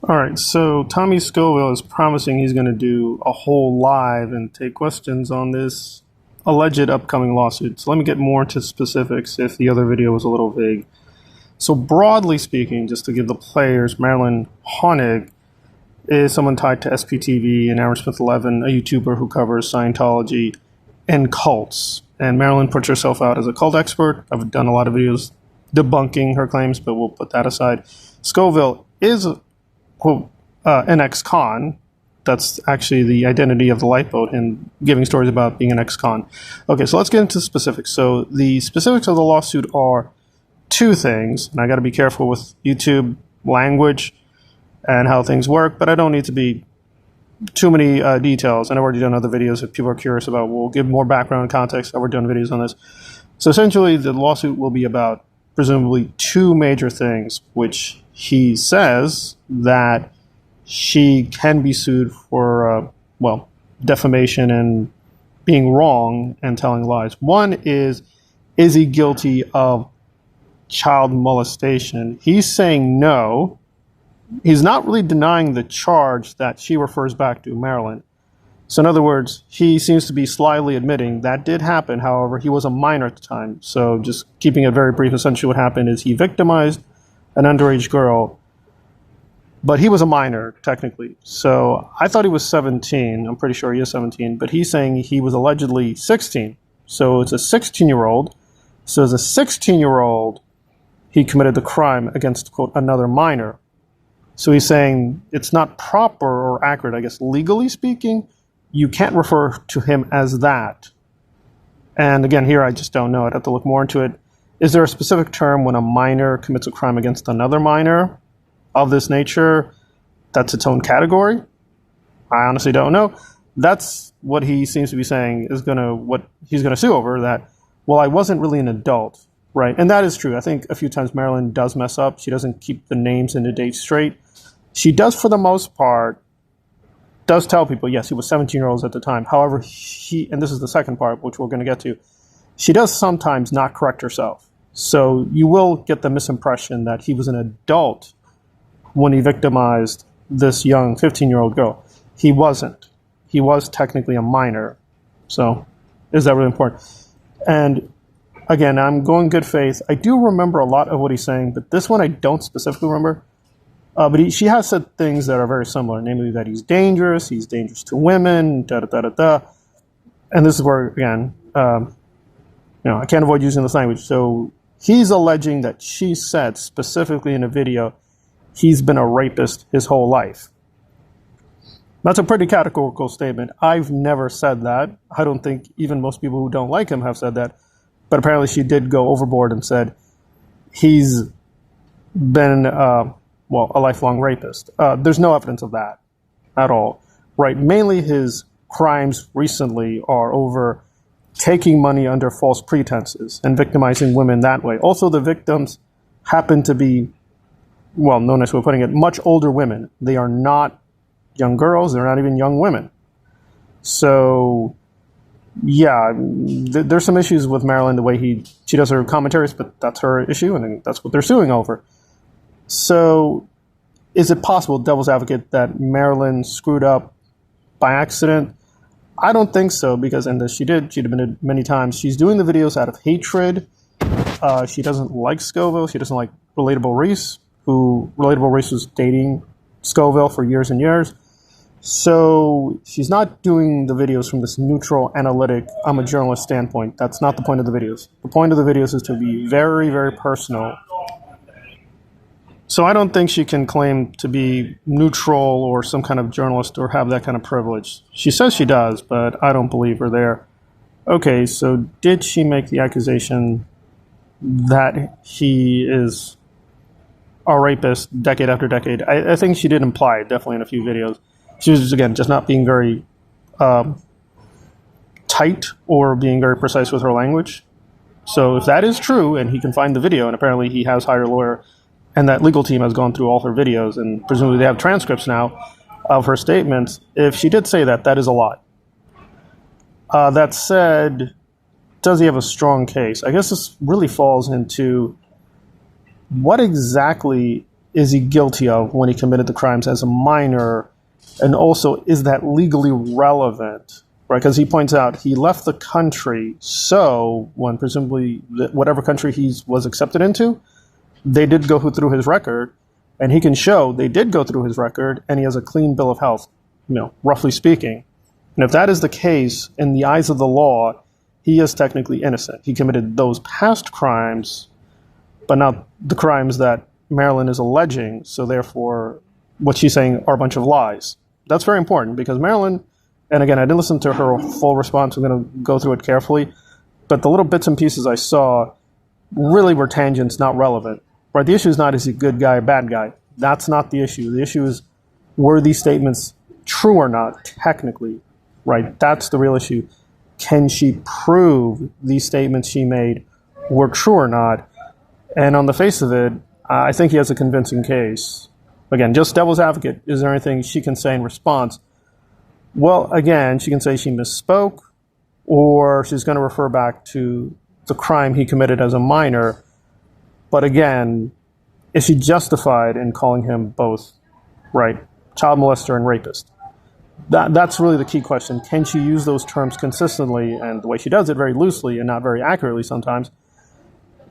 All right, so Tommy Scoville is promising he's going to do a whole live and take questions on this alleged upcoming lawsuit. So let me get more into specifics if the other video was a little vague. So broadly speaking, just to give the players, Marilyn, Honig is someone tied to SPTV and Aaron Smith 11, a YouTuber who covers Scientology and cults. And Marilyn puts herself out as a cult expert. I've done a lot of videos debunking her claims, but we'll put that aside. Scoville is quote, an ex-con. That's actually the identity of the Lifeboat and giving stories about being an ex-con. Okay, so let's get into specifics. So the specifics of the lawsuit are two things, and I got to be careful with YouTube language and how things work, but I don't need to be too many details. And I've already done other videos if people are curious about. We'll give more background and context. I've already done videos on this. So essentially, the lawsuit will be about presumably two major things, which he says that she can be sued for, defamation and being wrong and telling lies. One is he guilty of child molestation? He's saying no. He's not really denying the charge that she refers back to, Marilyn. So in other words, he seems to be slyly admitting that did happen. However, he was a minor at the time. So just keeping it very brief, essentially what happened is he victimized an underage girl, but he was a minor, technically. So I thought he was 17. I'm pretty sure he is 17. But he's saying he was allegedly 16. So it's a 16-year-old. So as a 16-year-old, he committed the crime against, quote, another minor. So he's saying it's not proper or accurate, I guess, legally speaking. You can't refer to him as that. And again, here I just don't know. I'd have to look more into it. Is there a specific term when a minor commits a crime against another minor of this nature that's its own category? I honestly don't know. That's what he seems to be saying is what he's gonna sue over, that, well, I wasn't really an adult, right? And that is true. I think a few times Marilyn does mess up. She doesn't keep the names and the dates straight. She does, for the most part, does tell people, yes, he was 17-year-olds at the time. However, and this is the second part, which we're going to get to, she does sometimes not correct herself. So you will get the misimpression that he was an adult when he victimized this young 15-year-old girl. He wasn't. He was technically a minor. So is that really important? And again, I'm going good faith. I do remember a lot of what he's saying, but this one I don't specifically remember. But she has said things that are very similar, namely that he's dangerous to women, da-da-da-da-da. And this is where, again, I can't avoid using this language. So he's alleging that she said specifically in a video, he's been a rapist his whole life. That's a pretty categorical statement. I've never said that. I don't think even most people who don't like him have said that. But apparently she did go overboard and said he's been, a lifelong rapist. There's no evidence of that at all, right? Mainly his crimes recently are over taking money under false pretenses and victimizing women that way. Also, the victims happen to be, no nice way of putting it, much older women. They are not young girls. They're not even young women. So, yeah, there's some issues with Marilyn, the way she does her commentaries, but that's her issue, and that's what they're suing over. So is it possible, devil's advocate, that Marilyn screwed up by accident? I don't think so, because, and she'd admitted many times, she's doing the videos out of hatred. She doesn't like Scoville. She doesn't like Relatable Reese, Relatable Reese was dating Scoville for years and years. So she's not doing the videos from this neutral, analytic, I'm a journalist standpoint. That's not the point of the videos. The point of the videos is to be very, very personal. So I don't think she can claim to be neutral or some kind of journalist or have that kind of privilege. She says she does, but I don't believe her there. Okay, so did she make the accusation that he is a rapist decade after decade? I think she did imply it, definitely in a few videos. She was, again, just not being very tight or being very precise with her language. So if that is true, and he can find the video, and apparently he has hired a lawyer, and that legal team has gone through all her videos, and presumably they have transcripts now of her statements. If she did say that, that is a lie. That said, does he have a strong case? I guess this really falls into what exactly is he guilty of when he committed the crimes as a minor? And also, is that legally relevant? Right, because he points out he left the country, so when presumably whatever country he was accepted into, they did go through his record, and he can show they did go through his record, and he has a clean bill of health, roughly speaking. And if that is the case, in the eyes of the law, he is technically innocent. He committed those past crimes, but not the crimes that Marilyn is alleging, so therefore what she's saying are a bunch of lies. That's very important, because Marilyn, and again, I didn't listen to her full response. I'm going to go through it carefully. But the little bits and pieces I saw really were tangents, not relevant. Right? The issue is not, is he a good guy or bad guy? That's not the issue. The issue is, were these statements true or not, technically? Right? That's the real issue. Can she prove these statements she made were true or not? And on the face of it, I think he has a convincing case. Again, just devil's advocate, is there anything she can say in response? Well, again, she can say she misspoke, or she's going to refer back to the crime he committed as a minor. But again, is she justified in calling him both, right, child molester and rapist? That's really the key question. Can she use those terms consistently? And the way she does it, very loosely and not very accurately sometimes,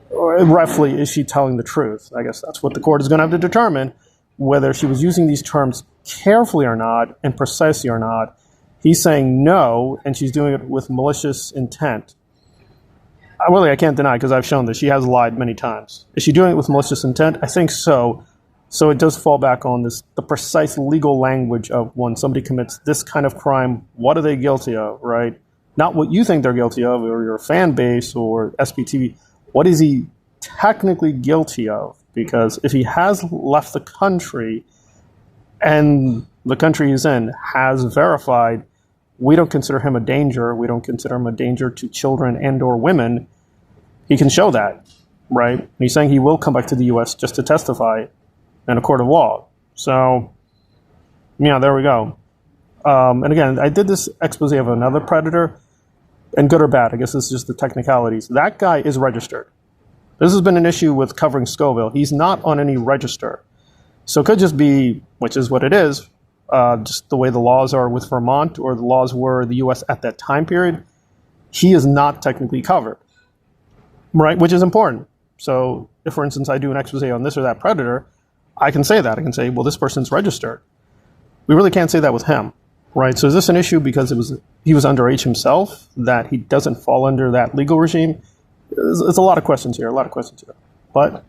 or roughly, is she telling the truth? I guess that's what the court is going to have to determine, whether she was using these terms carefully or not and precisely or not. He's saying no, and she's doing it with malicious intent. Really, I can't deny, because I've shown that she has lied many times. Is she doing it with malicious intent? I think so. So it does fall back on the precise legal language of when somebody commits this kind of crime, what are they guilty of, right? Not what you think they're guilty of, or your fan base, or SPTV. What is he technically guilty of? Because if he has left the country, and the country he's in has verified, we don't consider him a danger. We don't consider him a danger to children and or women. He can show that, right? And he's saying he will come back to the U.S. just to testify in a court of law. So, yeah, there we go. And again, I did this expose of another predator, and good or bad, I guess this is just the technicalities. That guy is registered. This has been an issue with covering Scoville. He's not on any register. So it could just be, which is what it is, just the way the laws are with Vermont, or the laws were the U.S. at that time period. He is not technically covered, right? Which is important. So if, for instance, I do an expose on this or that predator, I can say that. I can say, well, this person's registered. We really can't say that with him, right? So is this an issue because he was underage himself, that he doesn't fall under that legal regime? It's a lot of questions here, But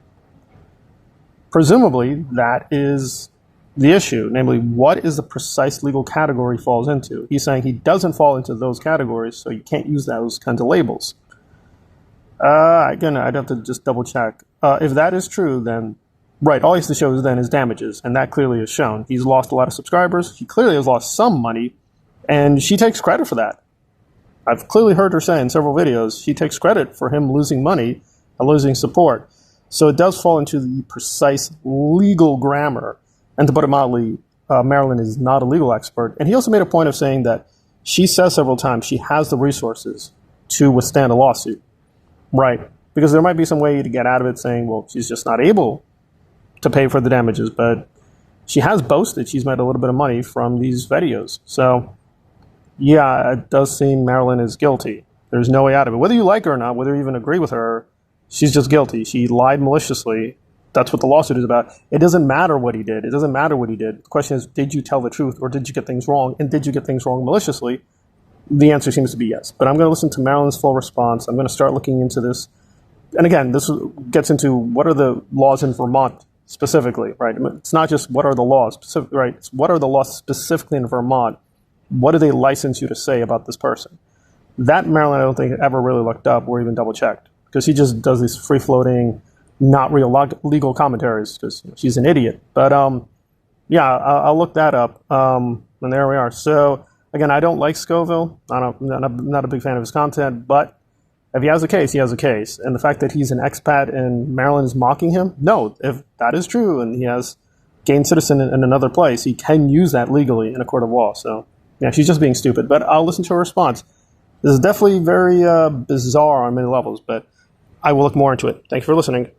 presumably that is the issue, namely, what is the precise legal category he falls into? He's saying he doesn't fall into those categories, so you can't use those kinds of labels. Again, I'd have to just double check. If that is true, then, right, all he has to show is then his damages, and that clearly is shown. He's lost a lot of subscribers. He clearly has lost some money, and she takes credit for that. I've clearly heard her say in several videos, she takes credit for him losing money and losing support. So it does fall into the precise legal grammar. And to put it mildly, Marilyn is not a legal expert. And he also made a point of saying that she says several times she has the resources to withstand a lawsuit. Right. Because there might be some way to get out of it, saying, well, she's just not able to pay for the damages. But she has boasted she's made a little bit of money from these videos. So, yeah, it does seem Marilyn is guilty. There's no way out of it. Whether you like her or not, whether you even agree with her, she's just guilty. She lied maliciously. That's what the lawsuit is about. It doesn't matter what he did. The question is, did you tell the truth, or did you get things wrong? And did you get things wrong maliciously? The answer seems to be yes. But I'm going to listen to Marilyn's full response. I'm going to start looking into this. And again, this gets into what are the laws in Vermont specifically, right? It's not just what are the laws, right? It's what are the laws specifically in Vermont. What do they license you to say about this person? That Marilyn, I don't think, ever really looked up or even double-checked, because she just does these free-floating, not real legal commentaries, because she's an idiot. But yeah, I'll look that up, and there we are. So again, I don't like Scoville. I'm not a big fan of his content, but if he has a case, he has a case. And the fact that he's an expat and Marilyn is mocking him, no, if that is true and he has gained citizen in another place, he can use that legally in a court of law. So yeah, she's just being stupid. But I'll listen to her response. This is definitely very bizarre on many levels, but I will look more into it. Thanks for listening.